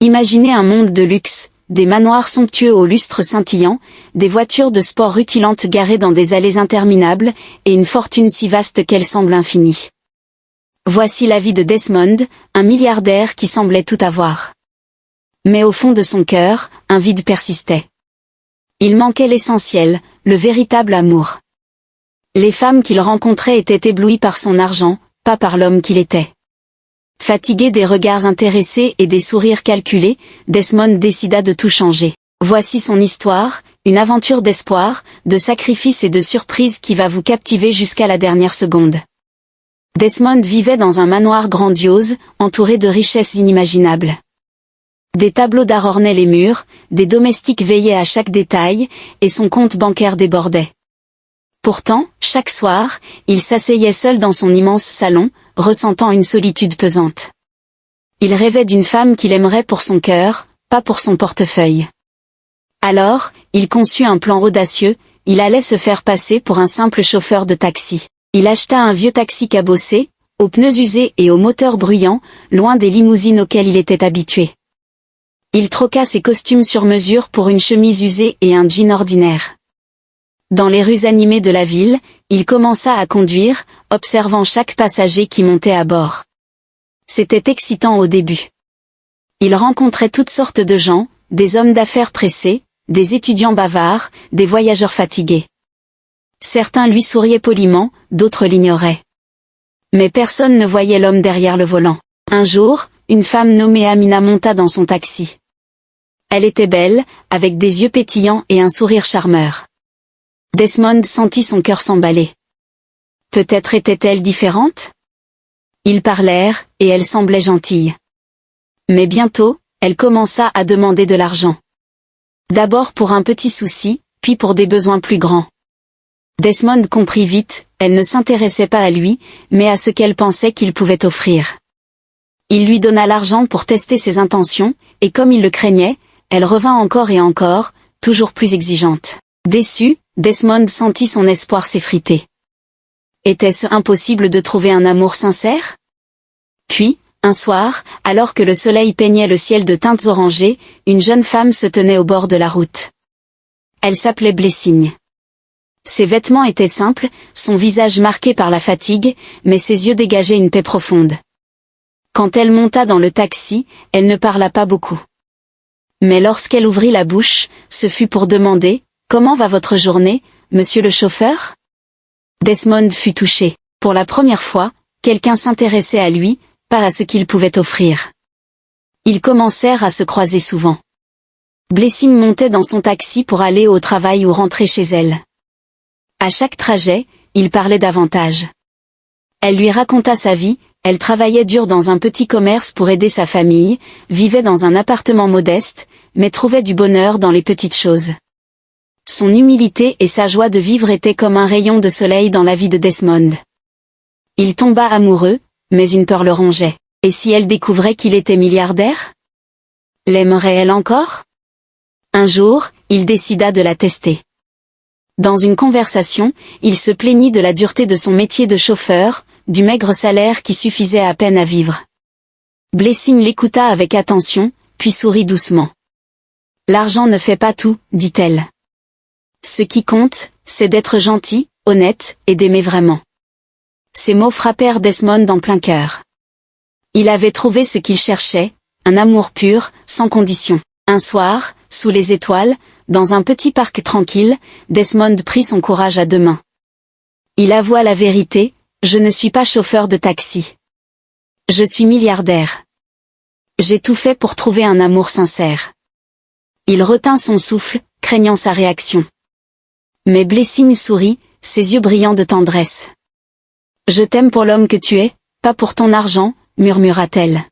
Imaginez un monde de luxe, des manoirs somptueux aux lustres scintillants, des voitures de sport rutilantes garées dans des allées interminables, et une fortune si vaste qu'elle semble infinie. Voici la vie de Desmond, un milliardaire qui semblait tout avoir. Mais au fond de son cœur, un vide persistait. Il manquait l'essentiel, le véritable amour. Les femmes qu'il rencontrait étaient éblouies par son argent, pas par l'homme qu'il était. Fatigué des regards intéressés et des sourires calculés, Desmond décida de tout changer. Voici son histoire, une aventure d'espoir, de sacrifice et de surprise qui va vous captiver jusqu'à la dernière seconde. Desmond vivait dans un manoir grandiose, entouré de richesses inimaginables. Des tableaux d'art ornaient les murs, des domestiques veillaient à chaque détail, et son compte bancaire débordait. Pourtant, chaque soir, il s'asseyait seul dans son immense salon, ressentant une solitude pesante. Il rêvait d'une femme qu'il aimerait pour son cœur, pas pour son portefeuille. Alors, il conçut un plan audacieux, il allait se faire passer pour un simple chauffeur de taxi. Il acheta un vieux taxi cabossé, aux pneus usés et au moteur bruyant, loin des limousines auxquelles il était habitué. Il troqua ses costumes sur mesure pour une chemise usée et un jean ordinaire. Dans les rues animées de la ville, il commença à conduire, observant chaque passager qui montait à bord. C'était excitant au début. Il rencontrait toutes sortes de gens, des hommes d'affaires pressés, des étudiants bavards, des voyageurs fatigués. Certains lui souriaient poliment, d'autres l'ignoraient. Mais personne ne voyait l'homme derrière le volant. Un jour, une femme nommée Amina monta dans son taxi. Elle était belle, avec des yeux pétillants et un sourire charmeur. Desmond sentit son cœur s'emballer. Peut-être était-elle différente? Ils parlèrent, et elle semblait gentille. Mais bientôt, elle commença à demander de l'argent. D'abord pour un petit souci, puis pour des besoins plus grands. Desmond comprit vite, elle ne s'intéressait pas à lui, mais à ce qu'elle pensait qu'il pouvait offrir. Il lui donna l'argent pour tester ses intentions, et comme il le craignait, elle revint encore et encore, toujours plus exigeante. Déçu, Desmond sentit son espoir s'effriter. Était-ce impossible de trouver un amour sincère? Puis, un soir, alors que le soleil peignait le ciel de teintes orangées, une jeune femme se tenait au bord de la route. Elle s'appelait Blessing. Ses vêtements étaient simples, son visage marqué par la fatigue, mais ses yeux dégageaient une paix profonde. Quand elle monta dans le taxi, elle ne parla pas beaucoup. Mais lorsqu'elle ouvrit la bouche, ce fut pour demander « Comment va votre journée, monsieur le chauffeur ?» Desmond fut touché. Pour la première fois, quelqu'un s'intéressait à lui, pas à ce qu'il pouvait offrir. Ils commencèrent à se croiser souvent. Blessing montait dans son taxi pour aller au travail ou rentrer chez elle. À chaque trajet, il parlait davantage. Elle lui raconta sa vie, elle travaillait dur dans un petit commerce pour aider sa famille, vivait dans un appartement modeste, mais trouvait du bonheur dans les petites choses. Son humilité et sa joie de vivre étaient comme un rayon de soleil dans la vie de Desmond. Il tomba amoureux, mais une peur le rongeait. Et si elle découvrait qu'il était milliardaire? L'aimerait-elle encore? Un jour, il décida de la tester. Dans une conversation, il se plaignit de la dureté de son métier de chauffeur, du maigre salaire qui suffisait à peine à vivre. Blessing l'écouta avec attention, puis sourit doucement. L'argent ne fait pas tout, dit-elle. Ce qui compte, c'est d'être gentil, honnête, et d'aimer vraiment. Ces mots frappèrent Desmond en plein cœur. Il avait trouvé ce qu'il cherchait, un amour pur, sans condition. Un soir, sous les étoiles, dans un petit parc tranquille, Desmond prit son courage à deux mains. Il avoua la vérité, « Je ne suis pas chauffeur de taxi. Je suis milliardaire. J'ai tout fait pour trouver un amour sincère. » Il retint son souffle, craignant sa réaction. Mais Blessing sourit, ses yeux brillants de tendresse. « Je t'aime pour l'homme que tu es, pas pour ton argent, » murmura-t-elle.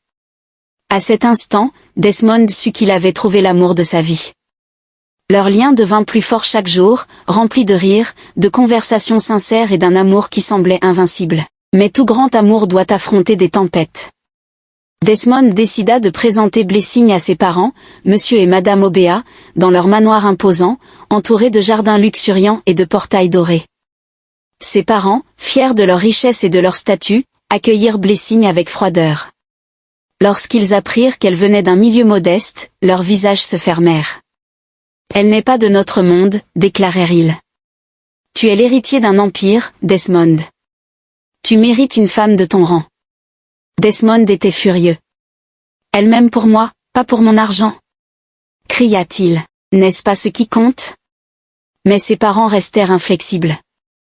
À cet instant, Desmond sut qu'il avait trouvé l'amour de sa vie. Leur lien devint plus fort chaque jour, rempli de rires, de conversations sincères et d'un amour qui semblait invincible. Mais tout grand amour doit affronter des tempêtes. Desmond décida de présenter Blessing à ses parents, monsieur et madame Obéa, dans leur manoir imposant, entouré de jardins luxuriants et de portails dorés. Ses parents, fiers de leur richesse et de leur statut, accueillirent Blessing avec froideur. Lorsqu'ils apprirent qu'elle venait d'un milieu modeste, leurs visages se fermèrent. « Elle n'est pas de notre monde, déclarèrent-ils. Tu es l'héritier d'un empire, Desmond. Tu mérites une femme de ton rang. » Desmond était furieux. « Elle m'aime pour moi, pas pour mon argent !» cria-t-il. « N'est-ce pas ce qui compte ?» Mais ses parents restèrent inflexibles.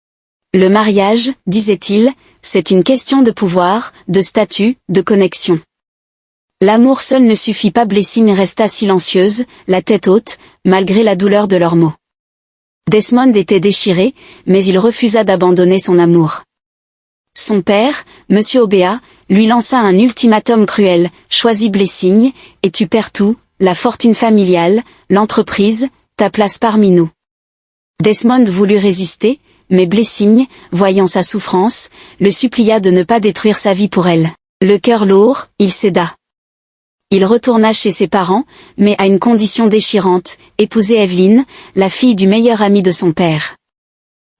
« Le mariage, disait-il, c'est une question de pouvoir, de statut, de connexion. L'amour seul ne suffit pas. » Blessing resta silencieuse, la tête haute, malgré la douleur de leurs mots. Desmond était déchiré, mais il refusa d'abandonner son amour. Son père, M. Obéa, lui lança un ultimatum cruel: choisis Blessing, et tu perds tout, la fortune familiale, l'entreprise, ta place parmi nous. Desmond voulut résister, mais Blessing, voyant sa souffrance, le supplia de ne pas détruire sa vie pour elle. Le cœur lourd, il céda. Il retourna chez ses parents, mais à une condition déchirante: épouser Evelyn, la fille du meilleur ami de son père.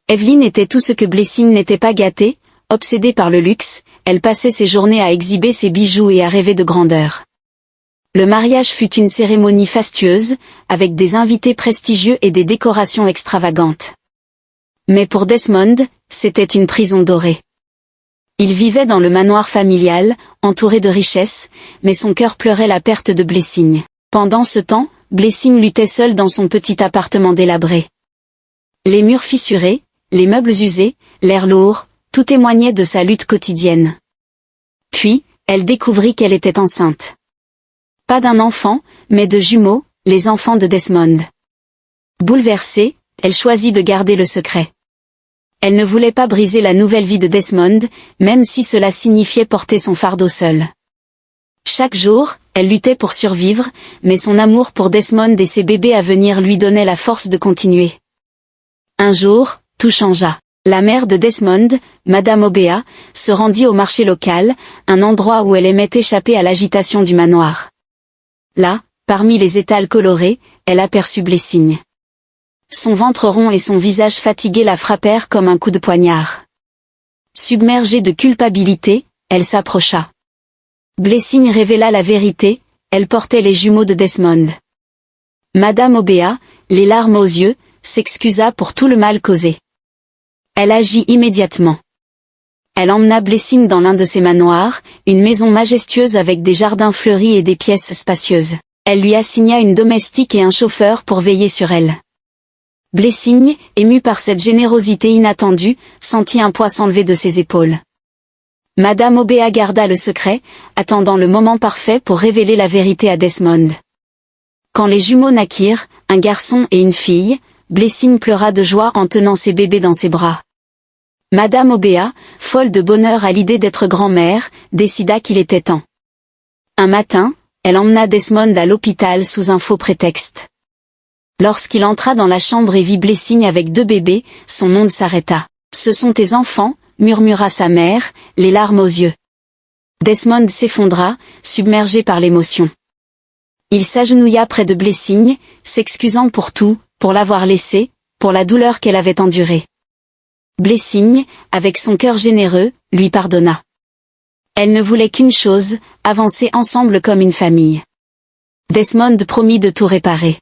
Evelyn était tout ce que Blessing n'était pas. Gâtée, obsédée par le luxe, elle passait ses journées à exhiber ses bijoux et à rêver de grandeur. Le mariage fut une cérémonie fastueuse, avec des invités prestigieux et des décorations extravagantes. Mais pour Desmond, c'était une prison dorée. Il vivait dans le manoir familial, entouré de richesses, mais son cœur pleurait la perte de Blessing. Pendant ce temps, Blessing luttait seul dans son petit appartement délabré. Les murs fissurés, les meubles usés, l'air lourd, tout témoignait de sa lutte quotidienne. Puis, elle découvrit qu'elle était enceinte. Pas d'un enfant, mais de jumeaux, les enfants de Desmond. Bouleversée, elle choisit de garder le secret. Elle ne voulait pas briser la nouvelle vie de Desmond, même si cela signifiait porter son fardeau seule. Chaque jour, elle luttait pour survivre, mais son amour pour Desmond et ses bébés à venir lui donnait la force de continuer. Un jour, tout changea. La mère de Desmond, Madame Obéa, se rendit au marché local, un endroit où elle aimait échapper à l'agitation du manoir. Là, parmi les étals colorés, elle aperçut Blessing. Son ventre rond et son visage fatigué la frappèrent comme un coup de poignard. Submergée de culpabilité, elle s'approcha. Blessing révéla la vérité: elle portait les jumeaux de Desmond. Madame Obéa, les larmes aux yeux, s'excusa pour tout le mal causé. Elle agit immédiatement. Elle emmena Blessing dans l'un de ses manoirs, une maison majestueuse avec des jardins fleuris et des pièces spacieuses. Elle lui assigna une domestique et un chauffeur pour veiller sur elle. Blessing, ému par cette générosité inattendue, sentit un poids s'enlever de ses épaules. Madame Obéa garda le secret, attendant le moment parfait pour révéler la vérité à Desmond. Quand les jumeaux naquirent, un garçon et une fille, Blessing pleura de joie en tenant ses bébés dans ses bras. Madame Obéa, folle de bonheur à l'idée d'être grand-mère, décida qu'il était temps. Un matin, elle emmena Desmond à l'hôpital sous un faux prétexte. Lorsqu'il entra dans la chambre et vit Blessing avec 2 bébés, son monde s'arrêta. « Ce sont tes enfants », murmura sa mère, les larmes aux yeux. Desmond s'effondra, submergé par l'émotion. Il s'agenouilla près de Blessing, s'excusant pour tout, pour l'avoir laissé, pour la douleur qu'elle avait endurée. Blessing, avec son cœur généreux, lui pardonna. Elle ne voulait qu'une chose, avancer ensemble comme une famille. Desmond promit de tout réparer.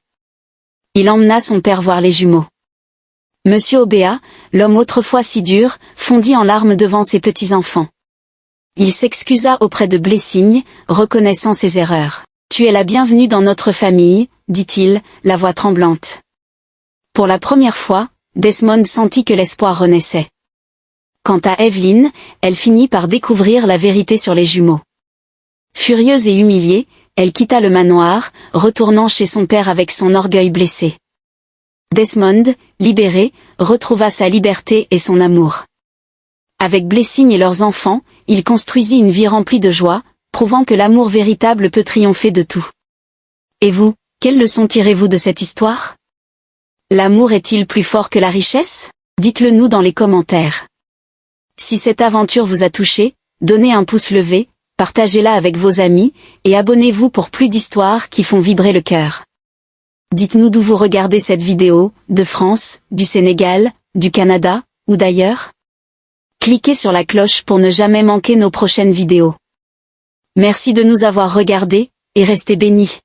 Il emmena son père voir les jumeaux. Monsieur Obéa, l'homme autrefois si dur, fondit en larmes devant ses petits-enfants. Il s'excusa auprès de Blessing, reconnaissant ses erreurs. « Tu es la bienvenue dans notre famille », dit-il, la voix tremblante. Pour la première fois, Desmond sentit que l'espoir renaissait. Quant à Evelyn, elle finit par découvrir la vérité sur les jumeaux. Furieuse et humiliée, elle quitta le manoir, retournant chez son père avec son orgueil blessé. Desmond, libéré, retrouva sa liberté et son amour. Avec Blessing et leurs enfants, il construisit une vie remplie de joie, prouvant que l'amour véritable peut triompher de tout. Et vous, quelle leçon tirez-vous de cette histoire ? L'amour est-il plus fort que la richesse ? Dites-le nous dans les commentaires. Si cette aventure vous a touché, donnez un pouce levé, partagez-la avec vos amis, et abonnez-vous pour plus d'histoires qui font vibrer le cœur. Dites-nous d'où vous regardez cette vidéo, de France, du Sénégal, du Canada, ou d'ailleurs. Cliquez sur la cloche pour ne jamais manquer nos prochaines vidéos. Merci de nous avoir regardés, et restez bénis.